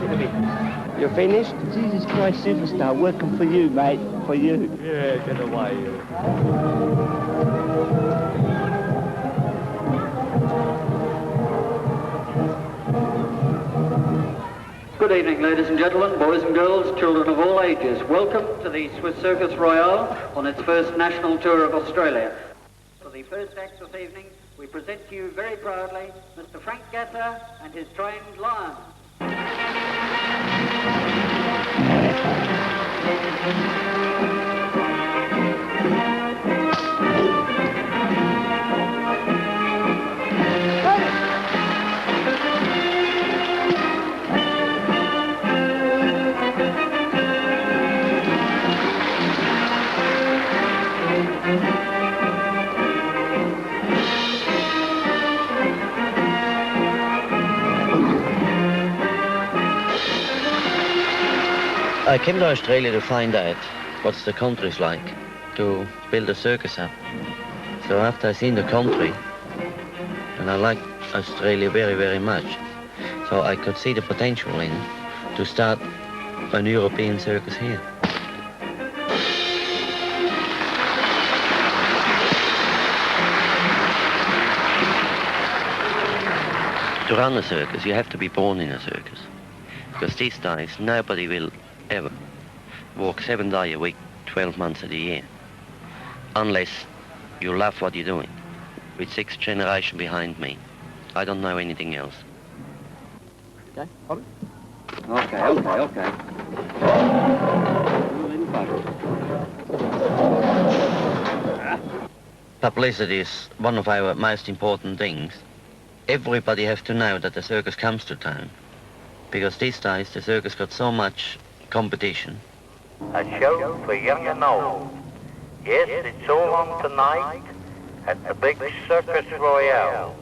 in a bit. You finished? Jesus Christ Superstar, working for you, mate, for you. Yeah, get away. Good evening, ladies and gentlemen, boys and girls, children of all ages. Welcome to the Swiss Circus Royale on its first national tour of Australia. For the first act this evening, we present to you very proudly Mr. Frank Gasser and his trained lions. I came to Australia to find out what the country's like, to build a circus up. So after I seen the country, and I liked Australia very, very much, so I could see the potential in to start an European circus here. To run a circus, you have to be born in a circus. Because these days, nobody will ever walk 7 days a week, 12 months of the year, unless you love what you're doing. With 6th generation behind me, I don't know anything else. Okay, hold it. Okay. Publicity is one of our most important things. Everybody has to know that the circus comes to town, because these days the circus got so much competition. A show for young and old. Yes, it's all on tonight at the big Circus Royale.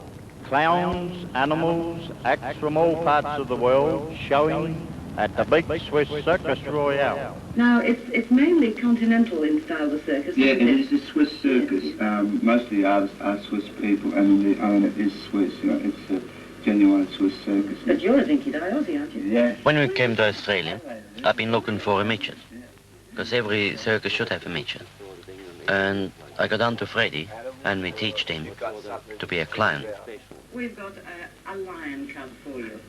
Clowns, animals, acts from all parts of the world showing at the big Swiss Circus Royale. Now, it's mainly continental in style, the circus, Yeah, isn't it is a Swiss circus. Mostly are Swiss people, and the owner is Swiss. You know, it's a genuine Swiss circus. But you're a dinky-die Aussie, aren't you? Yeah. When we came to Australia, I've been looking for a midget, because every circus should have a midget. And I got on to Freddie, and we teached him to be a clown. We've got a lion cub for you.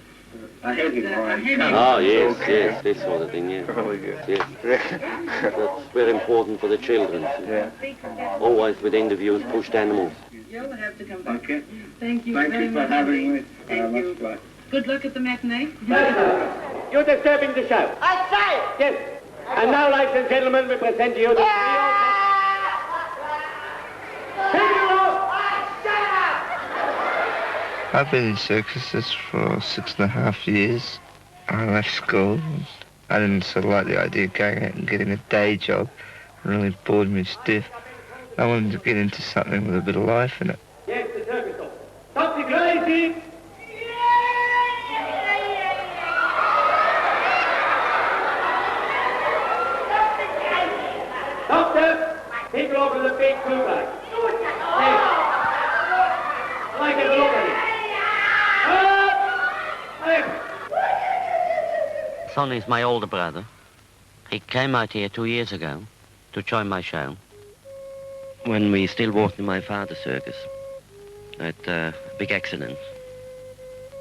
A heavy lion. Oh, yes, this sort of thing, yeah. Really good. Yes. That's very important for the children. Yeah. Always with interviews, pushed animals. You'll have to come back. Okay. Thank you Thank very you for much. having me. Thank you. Much fun. Good luck at the matinee. You're disturbing the show. I say! Yes. And now, ladies and gentlemen, we present to you the I've been in circuses for 6.5 years. I left school. I didn't sort of like the idea of going out and getting a day job. It really bored me stiff. I wanted to get into something with a bit of life in it. Yes, the circus stop. Stop the crazy! Doctor, people over the big blue bag. Yes. Like a look at it. Sonny is my older brother. He came out here 2 years ago to join my show. When we still worked in my father's circus, at a big accident,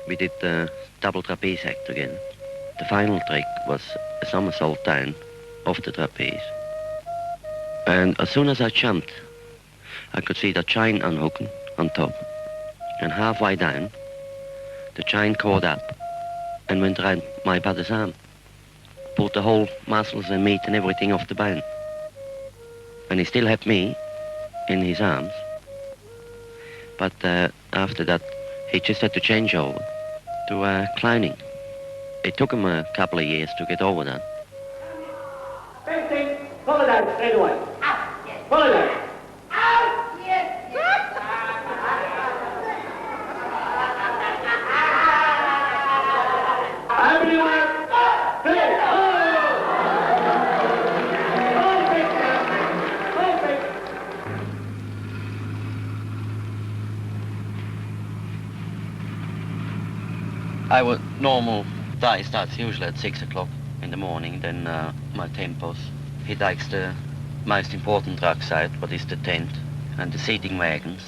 we did the double trapeze act again. The final trick was a somersault down off the trapeze. And as soon as I jumped, I could see the chain unhooking on top. And halfway down, the chain caught up and went around my brother's arm. Pulled the whole muscles and meat and everything off the bone. And he still had me in his arms. But after that, he just had to change over to clowning. It took him a couple of years to get over that. Best thing, follow that straight away. Follow that. I was normal Day starts usually at 6 o'clock in the morning. Then my tempos, he takes the most important trucks out, what is the tent and the seating wagons,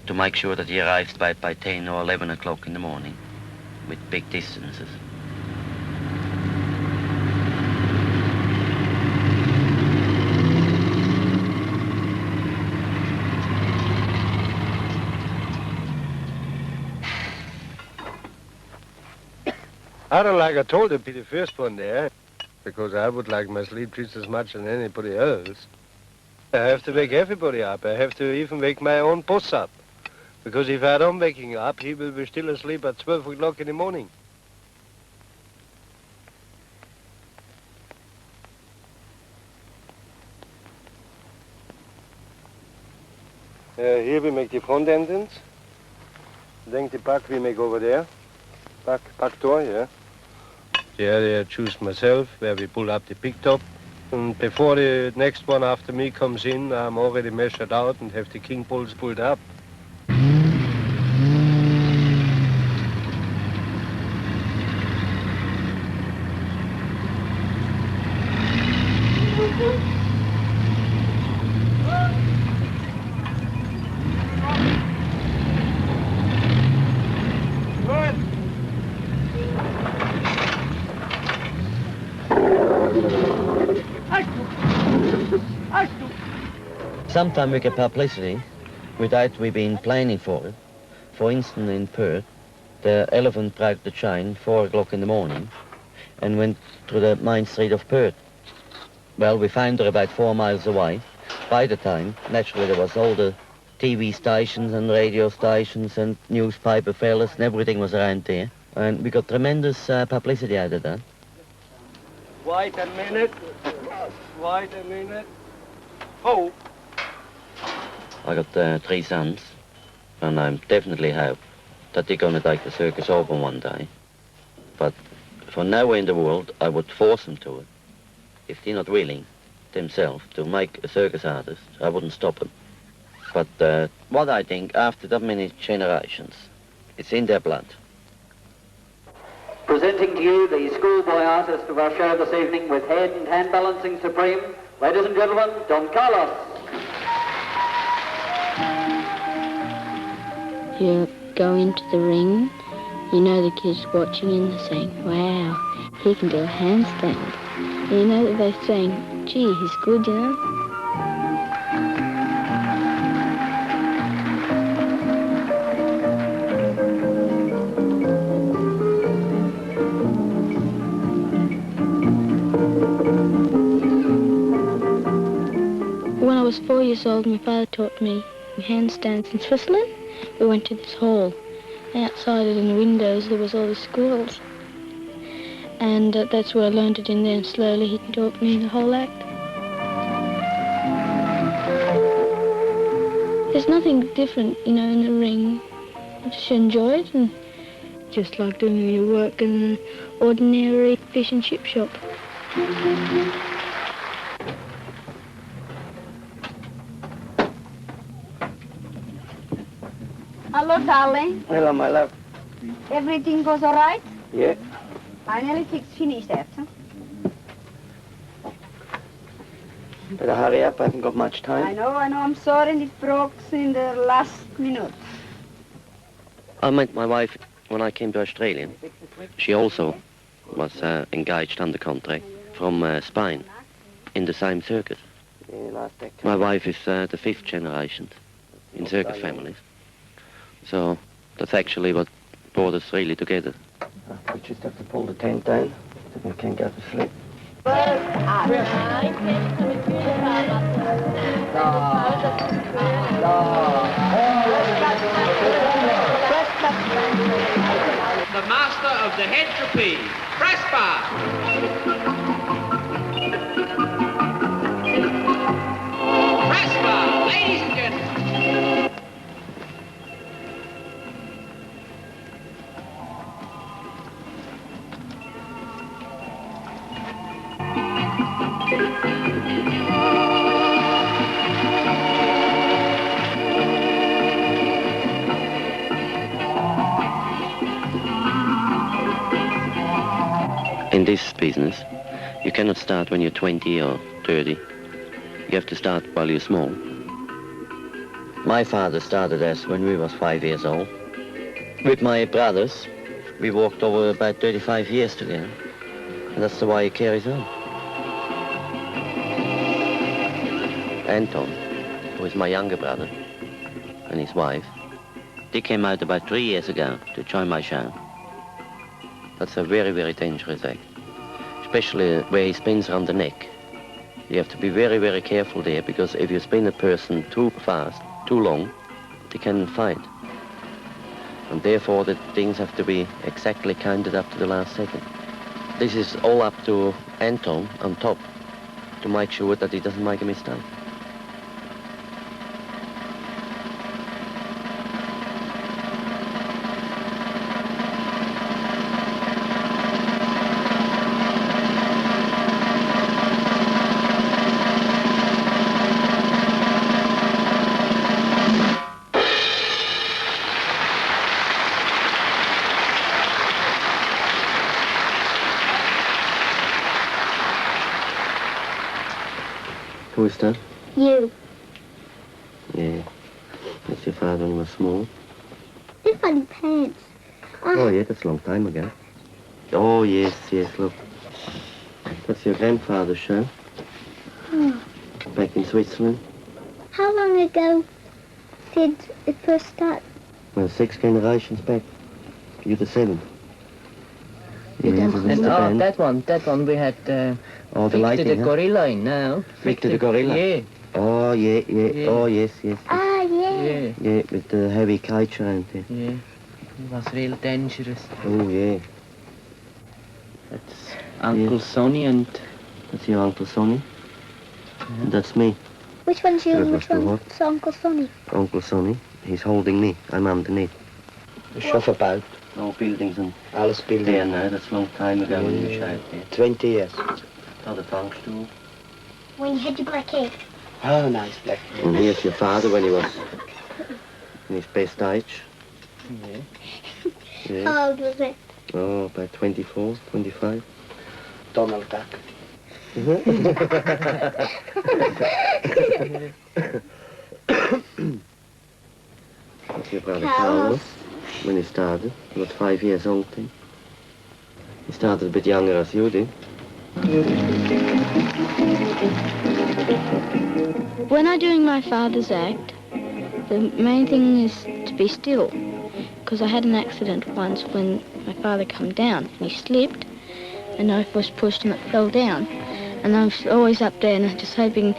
to make sure that he arrives by 10 or 11 o'clock in the morning with big distances. I don't like I told to be the first one there, because I would like my sleep just as much as anybody else. I have to wake everybody up. I have to even wake my own boss up. Because if I don't wake him up, he will be still asleep at 12 o'clock in the morning. Here we make the front entrance. Then the back we make over there. Back door, yeah. There I choose myself, where we pull up the big top. And before the next one after me comes in, I'm already measured out and have the king poles pulled up. Sometimes we get publicity without we been planning for it. For instance, in Perth, the elephant broke the chain 4 o'clock in the morning and went through the main street of Perth. Well, we found her about 4 miles away. By the time, naturally, there was all the TV stations and radio stations and newspaper fellas and everything was around there. And we got tremendous publicity out of that. Wait a minute. Wait a minute. Oh. I got 3 sons, and I definitely hope that they're going to take the circus over one day. But for nowhere in the world I would force them to it. If they're not willing themselves to make a circus artist, I wouldn't stop them. But what I think, after that many generations, it's in their blood. Presenting to you the schoolboy artist of our show this evening with head and hand balancing supreme, ladies and gentlemen, Don Carlos. You go into the ring, you know the kids watching and they're saying, wow, he can do a handstand. And you know that they're saying, gee, he's good, you know. When I was 4 years old, my father taught me handstands in Switzerland. We went to this hall. Outside it, in the windows, there was all the squirrels. And that's where I learned it in there, and slowly he taught me the whole act. There's nothing different, you know, in the ring. I just enjoy it, and just like doing your work in an ordinary fish and chip shop. Hello, darling. Hello, my love. Everything goes all right? Yeah. Finally finished that, huh? Better hurry up, I haven't got much time. I know, I'm sorry, and it broke in the last minute. I met my wife when I came to Australia. She also was engaged under contract from Spain in the same circus. My wife is the 5th generation in circus families. So that's actually what brought us really together. We just have to pull the tent down so we can go to sleep. The master of the head trapeze, press bar. Press bar, ladies and gentlemen. this business, you cannot start when you're 20 or 30. You have to start while you're small. My father started us when we was 5 years old. With my brothers, we walked over about 35 years together. And that's the way it carries on. Anton, who is my younger brother, and his wife, they came out about 3 years ago to join my show. That's a very, very dangerous act, especially where he spins around the neck. You have to be very, very careful there, because if you spin a person too fast, too long, they can fight. And therefore the things have to be exactly counted up to the last second. This is all up to Anton on top to make sure that he doesn't make a mistake. Who is that? You. Yeah. That's your father when he was small. They're funny pants. Oh, yeah, that's a long time ago. Oh, yes, yes, look. That's your grandfather's show. Oh. Back in Switzerland. How long ago did it first start? Well, 6 generations back. You're the 7th. Yeah, And that one we had the Victor lighting, the huh? gorilla in now. Victor the gorilla? Yeah. Oh, yeah. Oh, yes. Ah, yeah. Yeah. With the heavy cage around there. Yeah. It was real dangerous. Oh, yeah. That's Uncle Sonny and... That's your Uncle Sonny. Yeah. And that's me. Which one's you and which Because one's Uncle Sonny? Uncle Sonny. He's holding me. I'm underneath. The chauffeurbouw. No buildings and... Alles There building. now, that's a long time ago when you showed there. 20 years. Oh, the funkstoel. When you had your black hair. Oh, nice black. And here's your father when he was in his best age. Yeah. Yeah. How old was it? Oh, about 24, 25. Donald Duck. That's your brother Carlos when he started. He was 5 years old then. He started a bit younger as you did. When I'm doing my father's act, the main thing is to be still. Because I had an accident once when my father came down and he slipped and I was pushed and it fell down. And I'm always up there and I'm just hoping,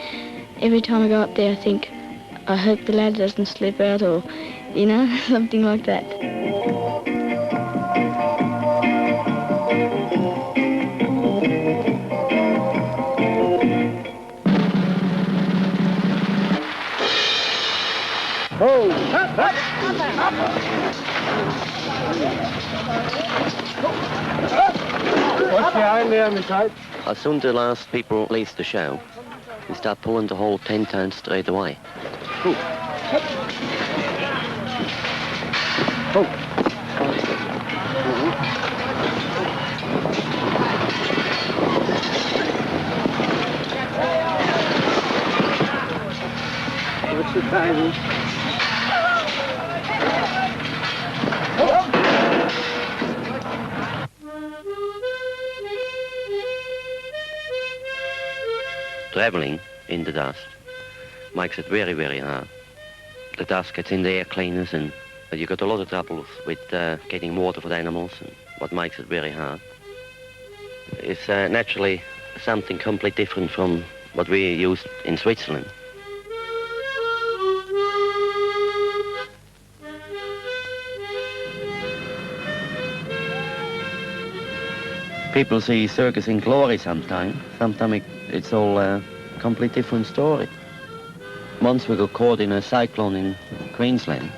every time I go up there I think, I hope the ladder doesn't slip out or, you know, something like that. Oh, up, up, up. What's behind there, Miss Hyde? As soon as the last people leave the show, we start pulling the whole tent down straight away. Oh. Oh. What's the timing? Traveling in the dust makes it very, very hard. The dust gets in the air cleaners and you got a lot of trouble with getting water for the animals, and what makes it very hard. It's naturally something completely different from what we used in Switzerland. People see circus in glory sometimes. Sometimes it's all a completely different story. Once we got caught in a cyclone in Queensland,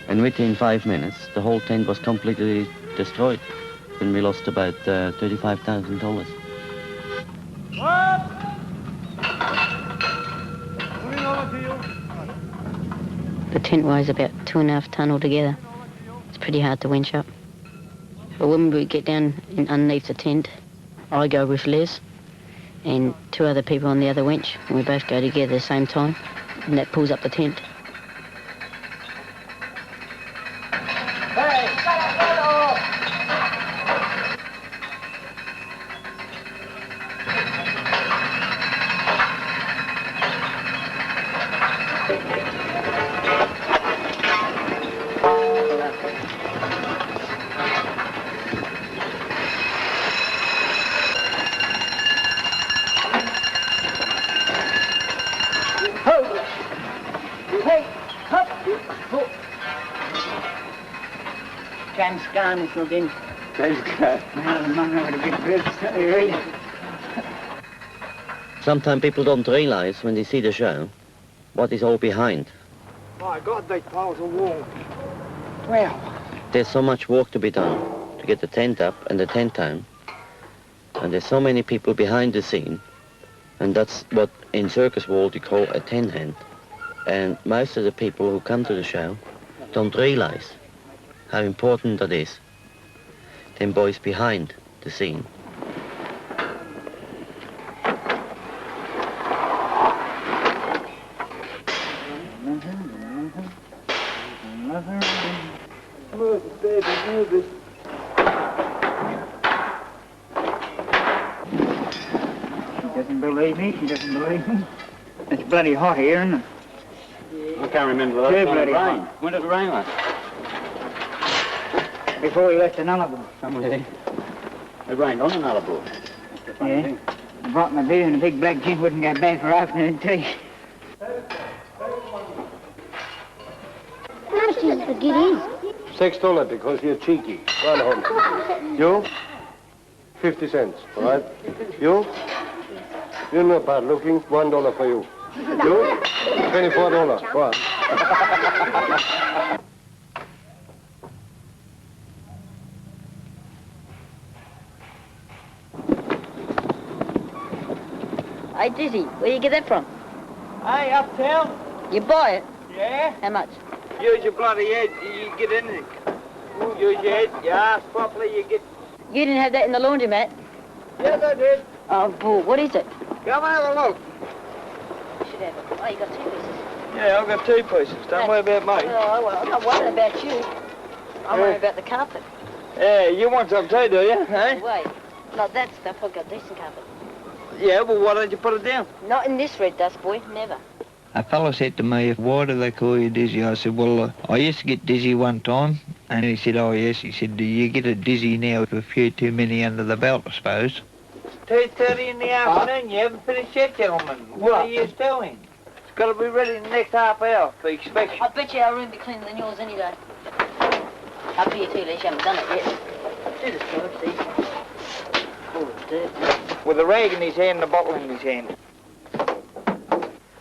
and within 5 minutes, the whole tent was completely destroyed. And we lost about $35,000. The tent weighs about 2.5 ton altogether. It's pretty hard to winch up. But when we get down underneath the tent, I go with Liz and 2 other people on the other winch, and we both go together at the same time, and that pulls up the tent. Sometimes people don't realize when they see the show what is all behind. My God, they piles of wall. Wow. There's so much work to be done to get the tent up and the tent down. And there's so many people behind the scene. And that's what in circus world you call a tent hand. And most of the people who come to the show don't realize how important that is. Them boys behind the scene. Move it, baby, move it. She doesn't believe me, she doesn't believe me. It's bloody hot here, isn't it? I can't remember the last time it rained. When did it rain last? Before we left the Nullarbor. It rained on the Nullarbor. Yeah. I brought my beer and the big black gin wouldn't go bad for afternoon tea. How much is the giddies? $6 because you're cheeky. Run home. You? 50 cents, all right? You? You're not bad looking. $1 for you. You? $24. Go on. Hey, Dizzy, where you get that from? Hey, uptown. You buy it? Yeah? How much? Use your bloody head, you get anything. Use your head, you ask properly, you get... You didn't have that in the laundromat? Yes, I did. Oh, bull, what is it? Come have a look. You should have it. Oh, you got 2 pieces. Yeah, I've got 2 pieces. Don't worry about me. Oh, well, I'm not worrying about you. I'm worrying about the carpet. Yeah, you want some too, do you? Eh? Wait, not that stuff. I've got decent carpet. Yeah, well, why don't you put it down? Not in this red dust, boy. Never. A fella said to me, why do they call you dizzy? I said, well, I used to get dizzy one time. And he said, oh, yes. He said, do you get a dizzy now with a few too many under the belt, I suppose? 2:30 in the afternoon. You haven't finished yet, gentlemen. What are you doing? It's got to be ready in the next half hour for inspection. I bet you our room will be cleaner than yours any day. Up here too, Les, you haven't done it yet. Do the stripes, see? Full of dirt. With a rag in his hand and a bottle in his hand.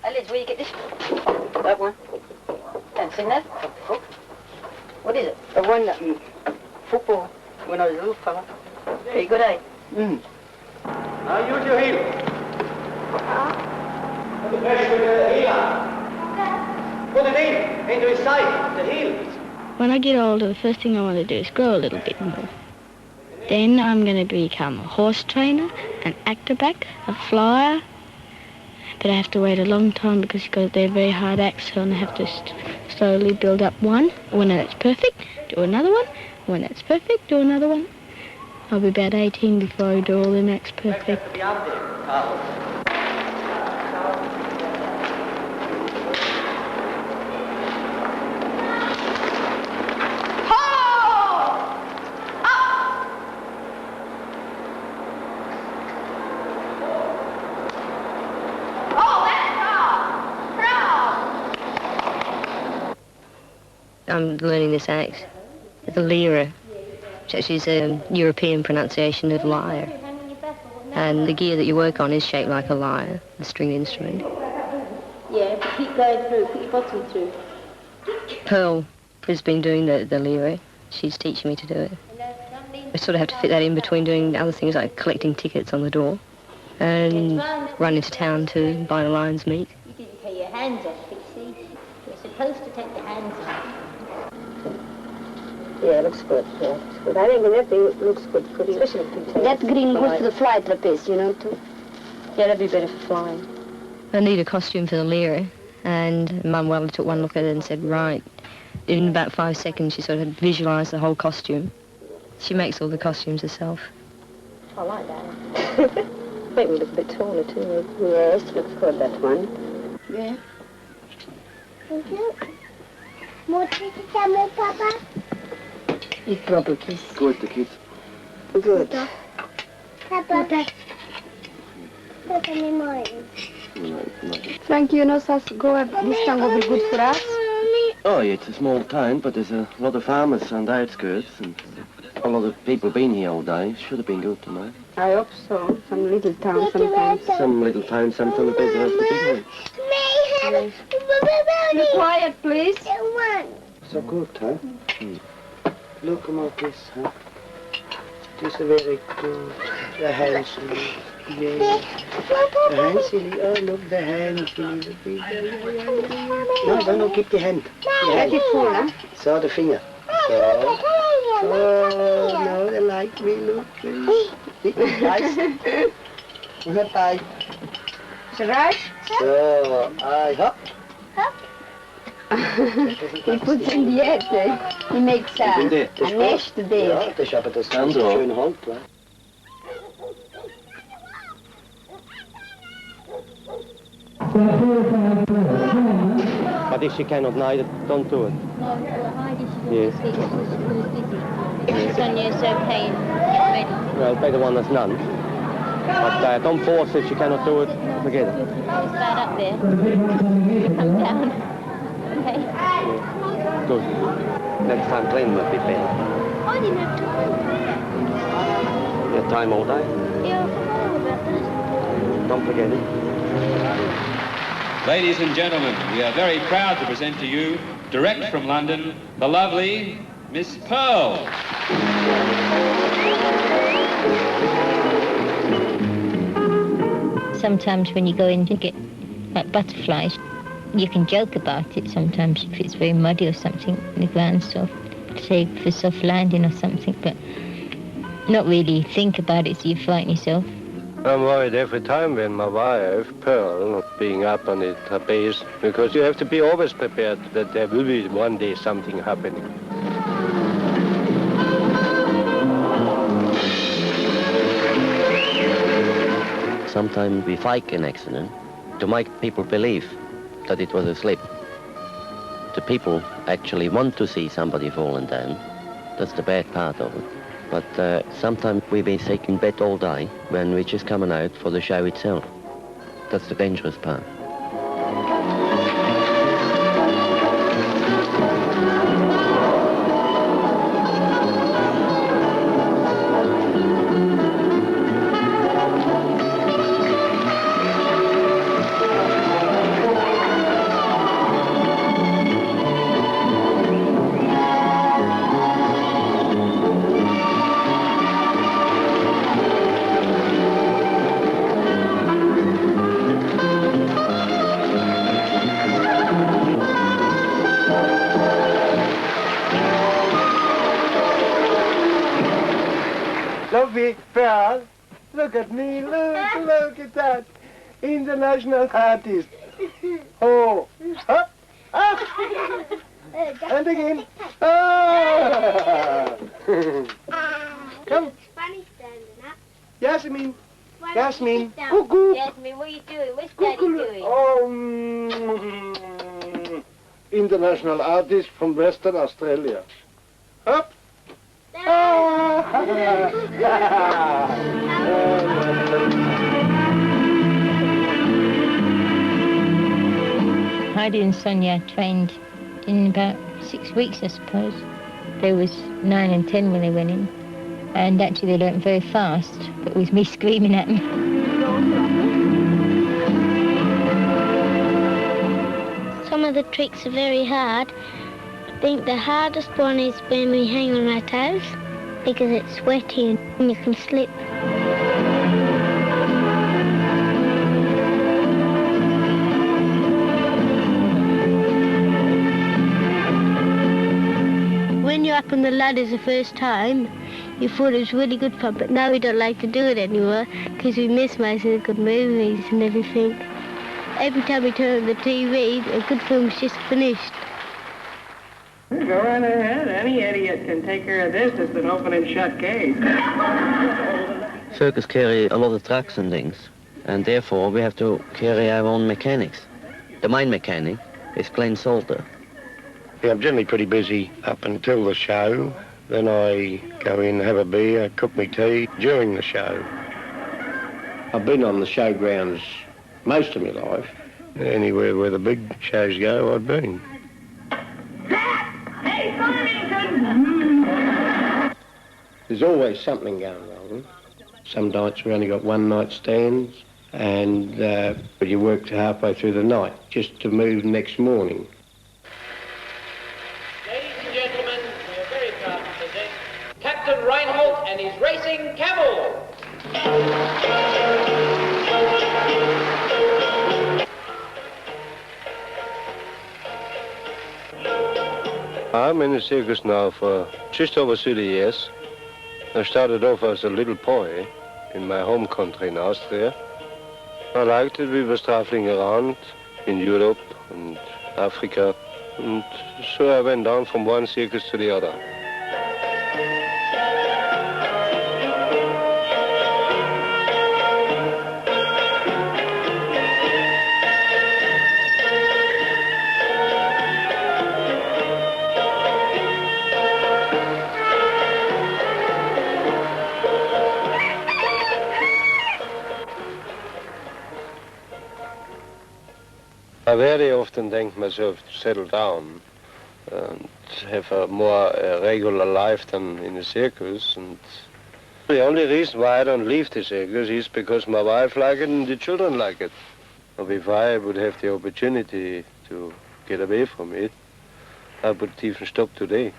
Hey, Les, where you get this? That one. Haven't seen that? What is it? The one that football when I was a little fella. Very good, eh? Now use your heel. Put the pressure with the heel on. Put it into his side, the heel. When I get older, the first thing I want to do is grow a little bit more. Then I'm going to become a horse trainer, an acrobat, a flyer. But I have to wait a long time because they're very hard acts, so I have to slowly build up one. When that's perfect, do another one. When that's perfect, do another one. I'll be about 18 before I do all the acts perfect. I'm learning this act, the lyra, which actually is a European pronunciation of lyre. And the gear that you work on is shaped like a lyre, the stringed instrument. Yeah, but keep going through, put your bottom through. Pearl has been doing the lyra. She's teaching me to do it. I sort of have to fit that in between doing other things like collecting tickets on the door and run into town to buy the lion's meat. You didn't take your hands off, Pixie. You're supposed to take your hands off. Yeah, it looks good. Yeah, it looks good. I think that looks good, especially pigtails. That green goes to the fly trapeze, you know, too. Yeah, that'd be better for flying. I need a costume for the Lyra, and Mum took one look at it and said, right. In about 5 seconds, she sort of visualised the whole costume. She makes all the costumes herself. I like that. Make me look a bit taller, too. Yes, looks good, that one. Yeah. Thank you. More tickets, more, Papa? Eat proper kiss. Good, the kids. Good. Papa. Frank, you know, us go this town will be good for us. Oh, yeah, it's a small town, but there's a lot of farmers on the outskirts, and a lot of people been here all day. Should have been good tonight. I hope so. Some little town sometimes. Some little town sometimes better than the big one. Yes. Be quiet, please. So good, huh? Look at this, huh? This is very good. The hands, yeah. The hands, oh look, the hands. No, keep the hand. Let it fall, huh? So the finger. So. Oh, no, they like me, look. Nice. Bye. Right? So, I hop. He puts in the egg, he makes a nest there. Ja, das ist aber das ganz schöne Hand. But if she cannot neither, don't do it. No, Heidi should Yes. see who's busy. Sonia's okay and get ready. Well, better one than none. But don't force it, she cannot do it. Forget it. It's bad up there. Come down. Okay. Good. Next time clean will be better. I didn't have time. You have time all day? Yeah, I forgot about that. Don't forget it. Ladies and gentlemen, we are very proud to present to you, direct from London, the lovely Miss Pearl. Sometimes when you go in to get like butterflies, you can joke about it sometimes if it's very muddy or something, the ground's soft, say for soft landing or something, but not really think about it so you frighten yourself. I'm worried every time when my wife, Pearl, being up on her base, because you have to be always prepared that there will be one day something happening. Sometimes we fake an accident to make people believe that it was a slip. The people actually want to see somebody falling down. That's the bad part of it. But sometimes we've been sick in bed all day when we're just coming out for the show itself. That's the dangerous part. Lovely, Pearl, look at me, look at that. International artist. Oh, up, up, and again. Ah. Come. Spanish standing up. Yasmin, Why Yasmin, don't you sit down? cuckoo. Yasmin, what are you doing? What's Daddy doing? Oh, international artist from Western Australia. Up. Heidi and Sonia trained in about 6 weeks, I suppose. They was 9 and 10 when they went in. And actually they learnt very fast, but with me screaming at them. Some of the tricks are very hard. I think the hardest one is when we hang on our toes, because it's sweaty and you can slip. When you're up on the ladders the first time, you thought it was really good fun, but now we don't like to do it anymore because we miss my so good movies and everything. Every time we turn on the TV, a good film's just finished. Go right ahead. Any idiot can take care of this. It's an open and shut case. Circus carry a lot of trucks and things, and therefore we have to carry our own mechanics. The main mechanic is Glenn Salter. Yeah, I'm generally pretty busy up until the show. Then I go in, have a beer, cook me tea during the show. I've been on the showgrounds most of my life. Anywhere where the big shows go, I've been. Hey, Farmington! There's always something going on. Some nights we only got one night stands, and you work halfway through the night just to move next morning. Ladies and gentlemen, we are very proud to present Captain Reinhold and his racing camel. I'm in the circus now for just over 30 years. I started off as a little boy in my home country in Austria. I liked it. We were traveling around in Europe and Africa, and so I went down from one circus to the other. I very often think myself to settle down and have a more regular life than in the circus. And the only reason why I don't leave the circus is because my wife likes it and the children like it. Or if I would have the opportunity to get away from it, I would even stop today.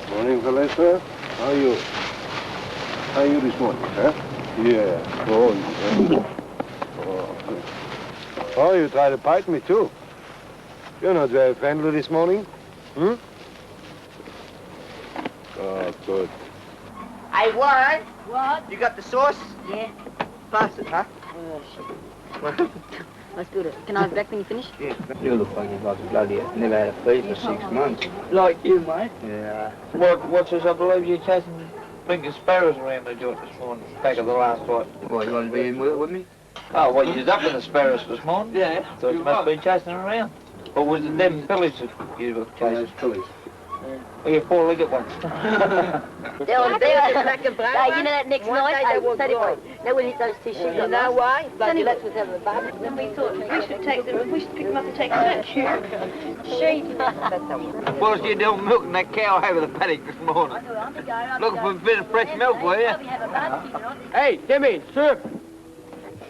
Morning, Vanessa. How are you? How are you this morning, huh? Yeah. Oh, you tried to bite me, too. You're not very friendly this morning. Hmm? Oh, good. Hey, Warren. What? You got the sauce? Yeah. Pass it, huh? Let's do it. Can I have back when you finish? Yeah. You look like you've got bloody never had a feed for 6 months. Like you, mate. Yeah. What's this? I believe you're chasing blinking sparrows around the joint this morning, back of the last fight. Well, you want to be in with me? Oh, well, you was up in the sparrows this morning? Yeah. So you must have been chasing them around. Or was it them fillies that you were chasing? Those fillies. Or you four-legged ones? You know that next night, I will tell you why. Now we'll hit those two sheep. You know why? Bloody let's with them the baby. Then we thought we should pick them up and take them back. Sheep. What was you doing milking that cow over the paddock this morning? Looking for a bit of fresh milk, were you? Hey, Timmy, soup.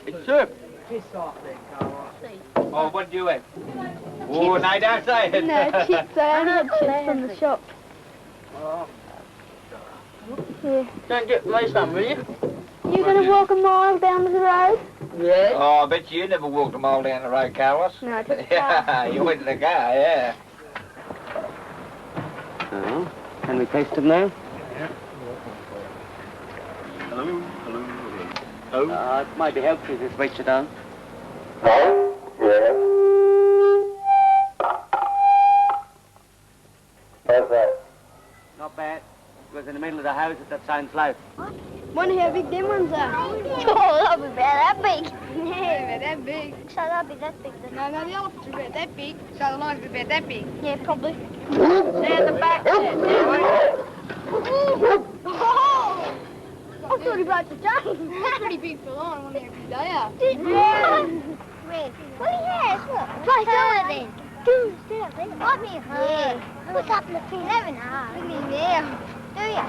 It's soup. Piss off then, Carl. Oh, what do you have? Oh, no, don't say it. No, chips. I only had chips from the shop. Yeah. Don't get me some, will you? You gonna walk a mile down the road? Yeah. Oh, I bet you never walked a mile down the road, Carlos. No, I took the Yeah, you went in the car, yeah. Oh, can we taste it now? Yeah. Hello, hello, hello. It might be helpful if you switch it on. How's that? Not bad. It was in the middle of the house that sounds loud. Wonder how big them ones are. Oh, that'll be about that big. Yeah, that big. So that'll be that big then. No, the elephants are about that big. So the lions are about that big. Yeah, probably. Stand the back there. I thought he broke the chain. That's pretty big for a lion, wasn't it, every day? Red. Well, yes, look. Try some then. Dude, stand up there. Let me hurt. Look up in the feet. 11 hard. Look at me there. Do ya?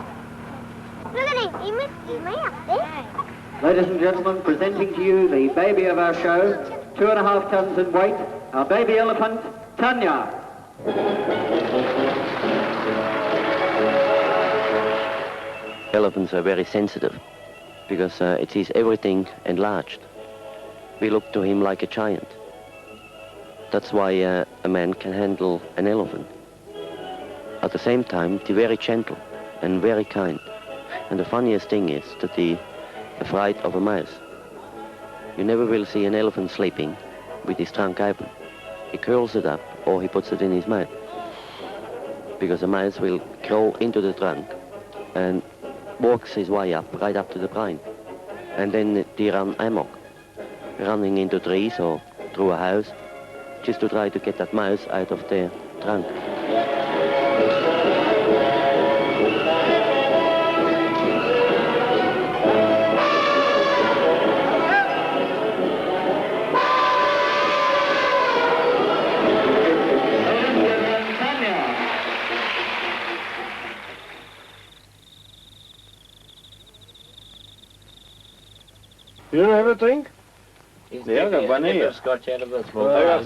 Look at him, he missed his mouth there. Ladies and gentlemen, presenting to you the baby of our show, 2.5 tons in weight, our baby elephant, Tanya. Elephants are very sensitive because it sees everything enlarged. We look to him like a giant. That's why a man can handle an elephant. At the same time, they're very gentle and very kind. And the funniest thing is that they're afraid of a mouse. You never will see an elephant sleeping with his trunk open. He curls it up or he puts it in his mouth. Because a mouse will crawl into the trunk and walks his way up, right up to the brain. And then they run amok, running into trees or through a house, just to try to get that mouse out of their trunk. You don't have a drink? Yeah, I got one here. Scotch out of this one. I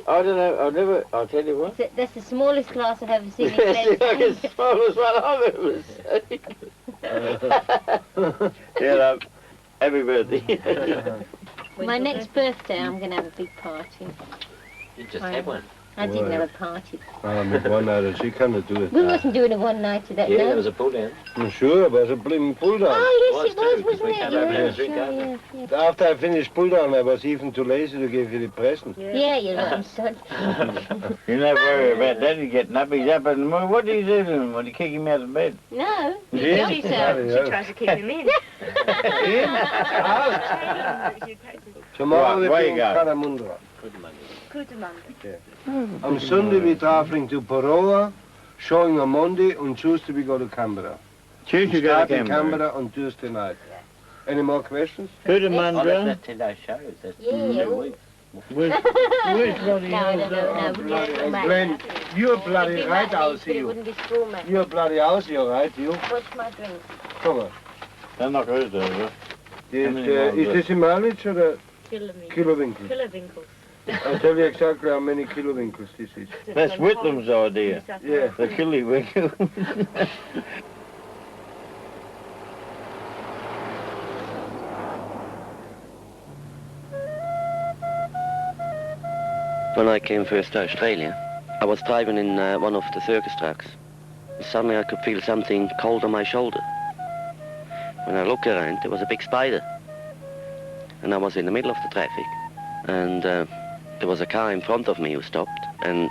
don't know, I'll tell you what. That's the smallest glass I've ever seen. Yes, the smallest one I've ever seen. Yeah, happy birthday. My next birthday, I'm going to have a big party. You just had one. I didn't have a party. One night, she cannot do it. We wasn't doing a one night to that night. Yeah, there was a pull down. I'm sure, it was a blimmin' pull down. Oh, yes, it was, wasn't it? Yeah. After I finished pull down, I was even too lazy to give you the present. Yeah, you're right, son. You never worry about Daddy getting up. He's up in the morning. What do you do to him when you kick him out of bed? No. Yeah. She tries to keep him in. Tomorrow Right, where you go? Karamundra. Yeah. On Sunday we're traveling to Poroa, showing on Monday, and Tuesday we go to Canberra. Tuesday you go to Start in Canberra. Canberra on Tuesday night. Any more questions? Kudamundra. That's today's show. That's Yeah. Where's bloody No, I don't know. Glenn, you're bloody right, I'll see It you. wouldn't be school, man. You're bloody house, you're right, you. What's my drink? Come on. They're not good, though. Is this in mileage or a kilowinkle? Kilowinkles. I'll tell you exactly how many kilowinkles this is. That's Whitlam's idea. Yeah. The killywinkle. When I came first to Australia, I was driving in one of the circus trucks. Suddenly I could feel something cold on my shoulder. When I looked around, there was a big spider. And I was in the middle of the traffic. And there was a car in front of me who stopped. And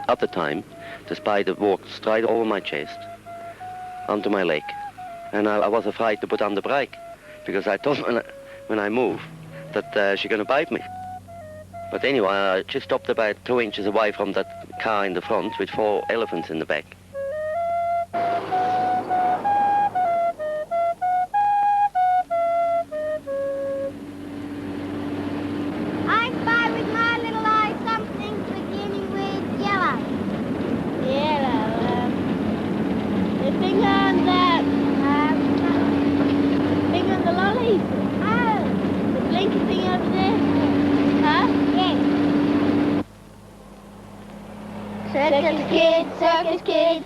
at the time, the spider walked straight over my chest, onto my leg. And I was afraid to put on the brake, because I thought when I move that she's going to bite me. But anyway, I just stopped about 2 inches away from that car in the front with 4 elephants in the back. I spy with my little eye something beginning with yellow. Yellow, the thing on the... thing on the lollies? Oh. The blinky thing over there? Huh? Yes.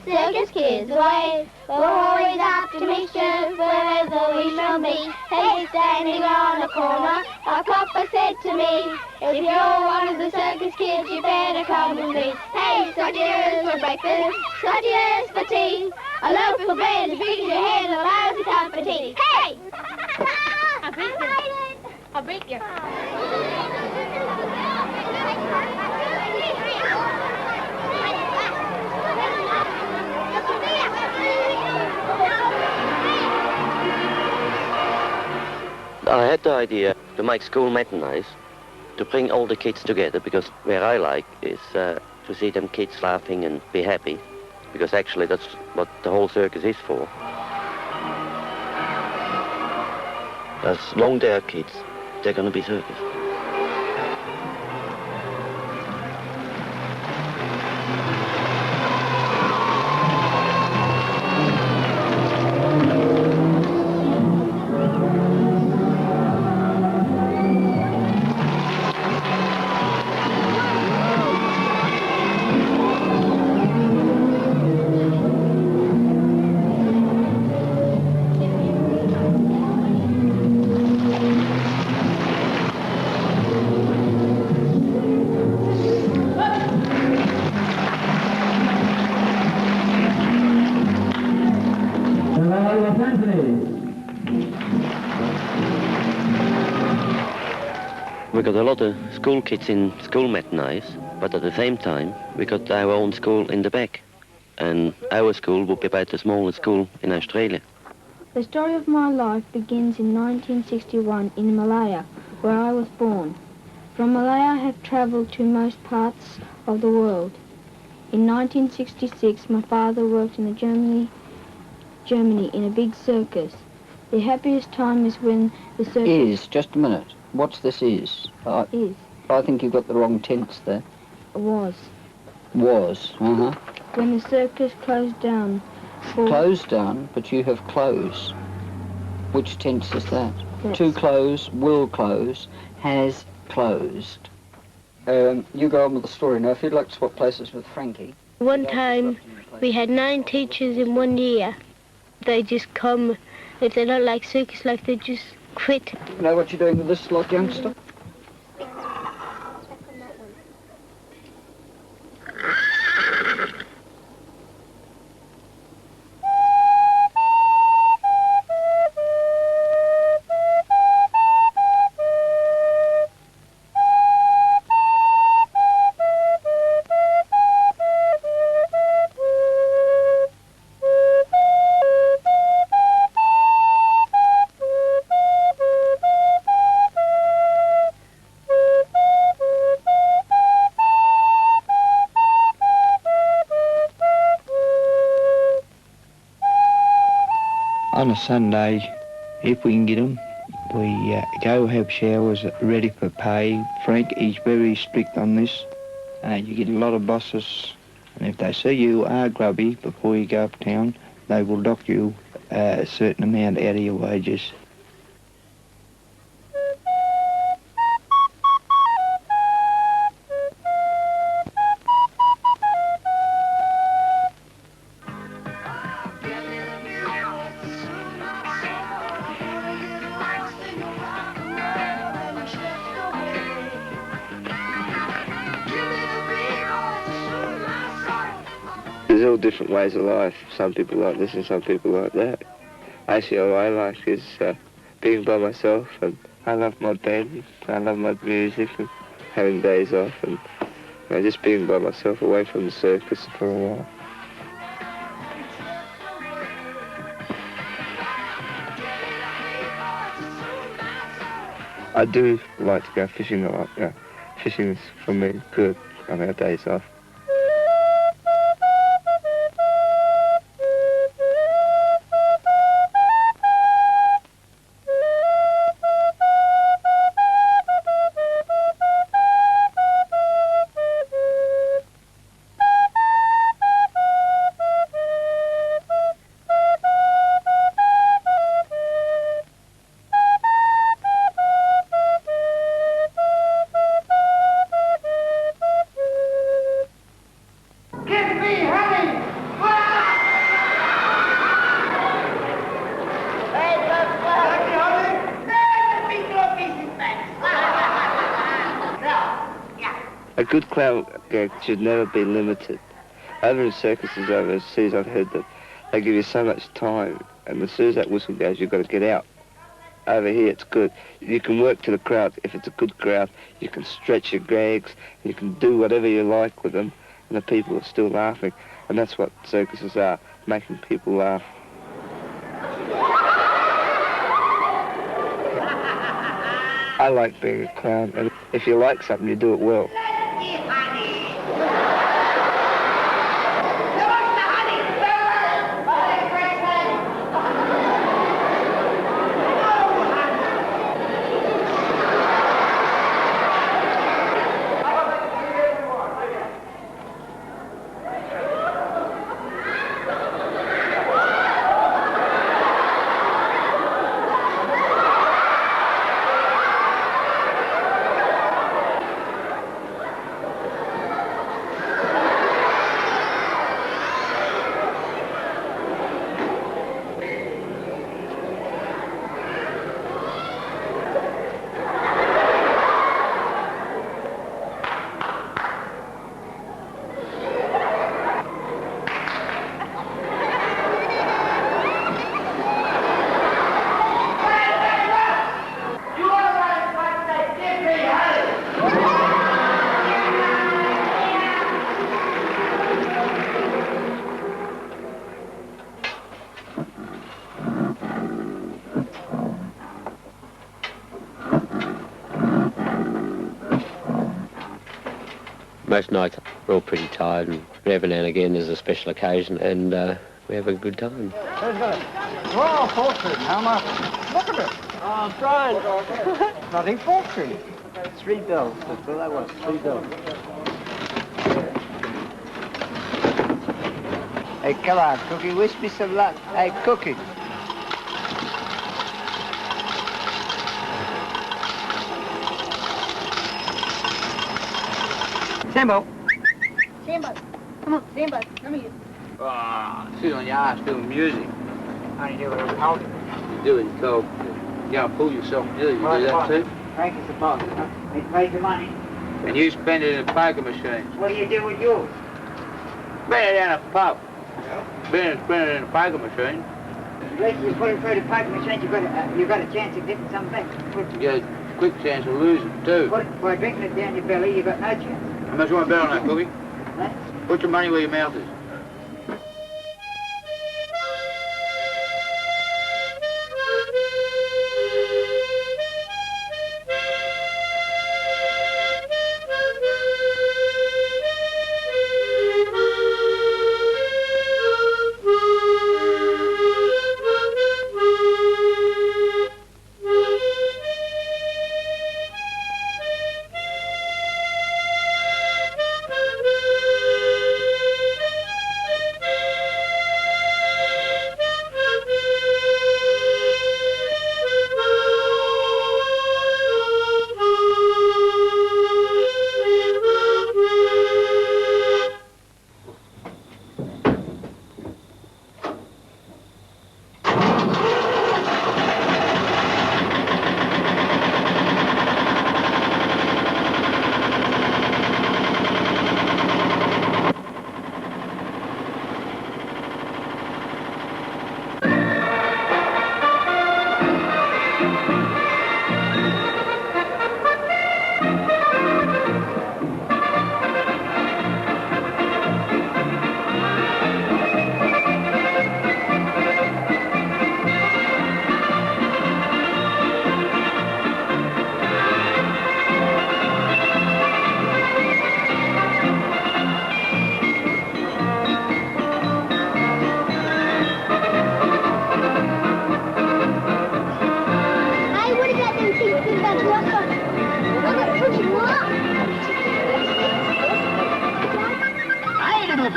Circus kids, away. We're always after mischief, wherever we shall be. Hey, standing on a corner, a copper said to me, if you're one of the circus kids, you better come with me. Hey, sausages for breakfast, sausages for tea, a loaf of bread to feed your head, a lousy cup of tea. Hey! I'll beat you. I had the idea to make school matinees, to bring all the kids together, because where I like is to see them kids laughing and be happy, because actually that's what the whole circus is for. As long they are kids, they're going to be circus. We got a lot of school kids in school matinees, but at the same time, we got our own school in the back. And our school would be about the smallest school in Australia. The story of my life begins in 1961 in Malaya, where I was born. From Malaya I have travelled to most parts of the world. In 1966 my father worked in Germany in a big circus. The happiest time is when the circus... Is, just a minute. What's this is? Is. I think you've got the wrong tense there. Was. Was, uh-huh. When the circus closed down. Closed down, but you have close. Which tense is that? That's... To close, will close, has closed. You go on with the story now. If you'd like to swap places with Frankie. One time we had 9 teachers in 1 year. They just come, if they don't like circus life, they just quit. You know what you're doing with this lot, youngster? On a Sunday, if we can get them, we go have showers ready for pay. Frank, he's very strict on this. You get a lot of bosses, and if they see you are grubby before you go uptown, they will dock you a certain amount out of your wages. There's all different ways of life. Some people like this and some people like that. Actually, all I like is being by myself, and I love my band, I love my music, and having days off, and just being by myself away from the circus for a while. I do like to go fishing a lot. Yeah. Fishing is, for me, good on our days off. A good clown gag should never be limited. Over in circuses overseas, I've heard that they give you so much time, and as soon as that whistle goes, you've got to get out. Over here, it's good. You can work to the crowd. If it's a good crowd, you can stretch your gags, you can do whatever you like with them, and the people are still laughing. And that's what circuses are, making people laugh. I like being a clown, and if you like something, you do it well. Most nights we're all pretty tired, and every now and again there's a special occasion, and we have a good time. Oh, fortune, how much? Look at it. Oh, I'm trying. Bloody fortune. $3 bills, that's all that was, $3 bills. Hey, come on, Cookie, wish me some luck. Hey, Cookie. Sambo. Sambo. Come on, Sambo. Come here. Ah, sit on your ass doing music. How do you do it? I'm holding. You do it, you go. You gotta pull yourself together. You do that too. Frank is the boss. He pays the money. And you spend it in a poker machine. What do you do with yours? Spend it in a pub. Spend it in a poker machine. Unless you put it through the poker machine, you got a chance of getting something. You got a quick chance of losing too. By drinking it down your belly, you got no chance. How much you want to bet on that, Cookie? Huh? Put your money where your mouth is.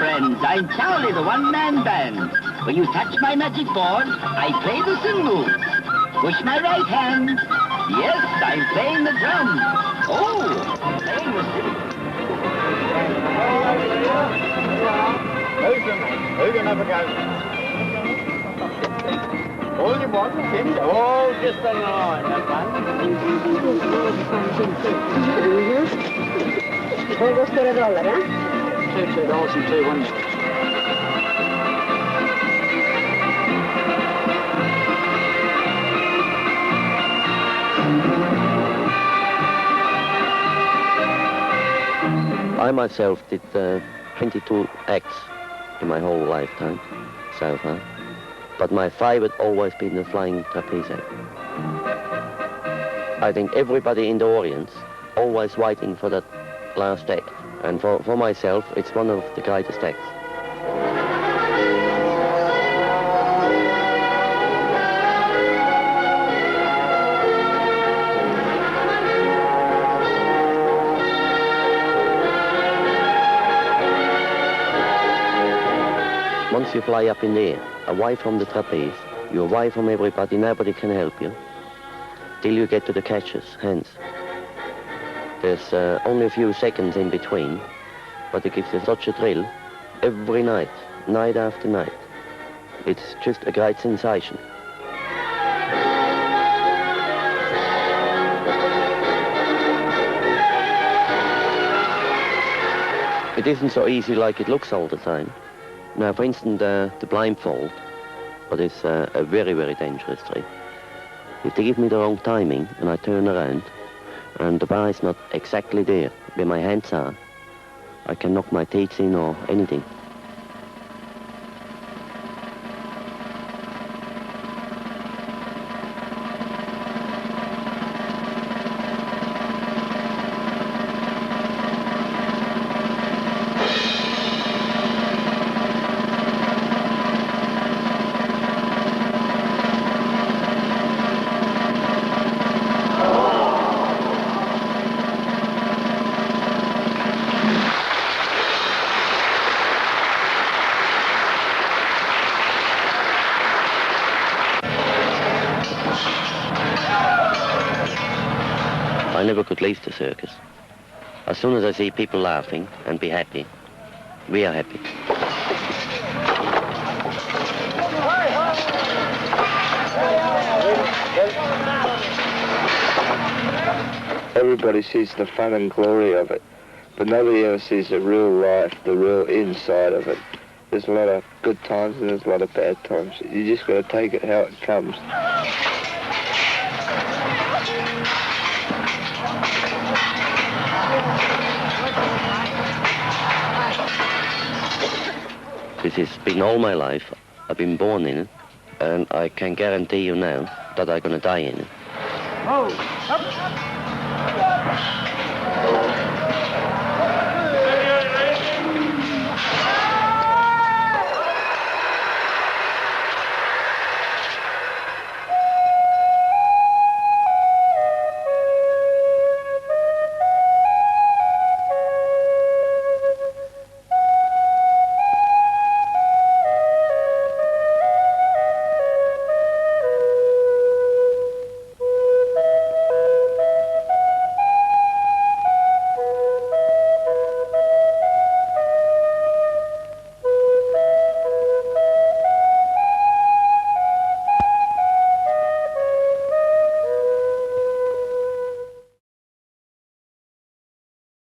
friends, I'm Charlie, the one-man band. When you touch my magic board, I play the swing move. Push my right hand. Yes, I'm playing the drum. Oh, playing the swing. Who can have a go? All you want, Tim? Oh, just on the line, that one. What goes for $1, huh? $2 and 2 ones. I myself did 22 acts in my whole lifetime so far, but my favourite always been the flying trapeze act. I think everybody in the audience always waiting for that last act, and for myself it's one of the greatest acts. Once you fly up in the air, away from the trapeze, you're away from everybody, nobody can help you, till you get to the catcher's hands. There's only a few seconds in between, but it gives you such a thrill every night, night after night. It's just a great sensation. It isn't so easy like it looks all the time. Now, for instance, the blindfold, but it's a very, very dangerous trick. If they give me the wrong timing and I turn around and the bar is not exactly there where my hands are, I can knock my teeth in or anything. circus. As soon as I see people laughing and be happy, we are happy. Everybody sees the fun and glory of it, but nobody ever sees the real life, the real inside of it. There's a lot of good times and there's a lot of bad times. You just got to take it how it comes. This has been all my life. I've been born in it, and I can guarantee you now that I'm going to die in it. Oh, up.